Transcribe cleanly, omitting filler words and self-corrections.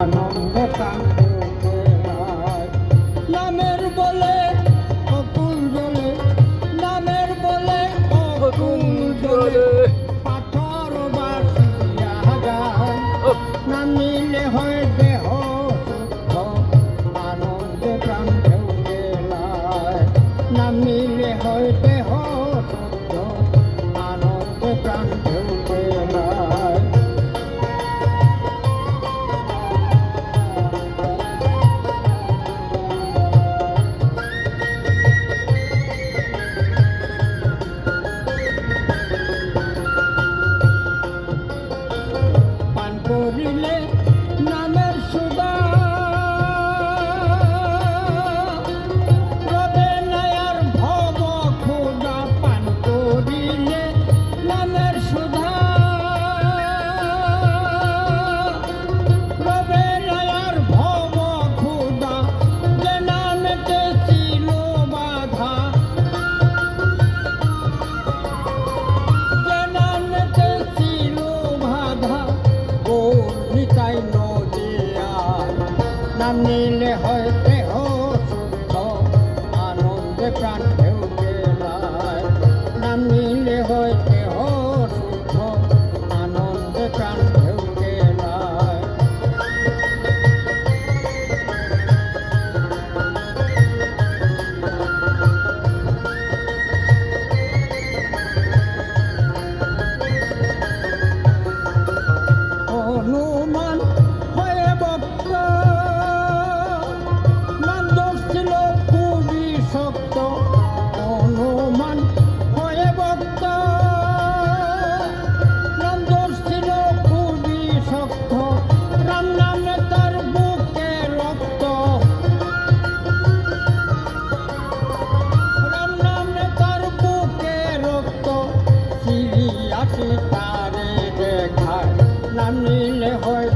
আনন্দে প্রাণ নামের বলে অকুল জলে, নামের বলে অকুল জলে পাথর বাসিয়া যায়, নামিলে হয় দেহ শুদ্ধ আনন্দে প্রাণ ঢেউ গেলায়, নামিলে হয় দেহ শুদ্ধ আনন্দে প্রাণ ঢেউ গেলায়। করিলে নামের সুদা রবে নায়ার ভব খুদা, পান করিলে নামের সুধা রবে নায়ার ভব খুদা, যে নামেতে ছিল বাধা, যে নামেতে ছিল বাধা নিতাই নদিয়া, নামিলে হয় দেহ শুদ্ধ আনন্দে প্রাণ ঢেউ গেলায়, নামিলে হয় দেহ শুদ্ধ আনন্দে প্রাণ ঢেউ গেলায়। হনুমান হয়ে ভক্ত, নাম ছিল খুবই শক্ত, হনুমান হয়ে ভক্ত, নাম ছিল খুবই শক্ত, রাম নামে তার বুকে রক্ত, রাম নামে তার বুকে রক্ত, সিঁড়ি আসি তারে দেখায়, নামিলে হয়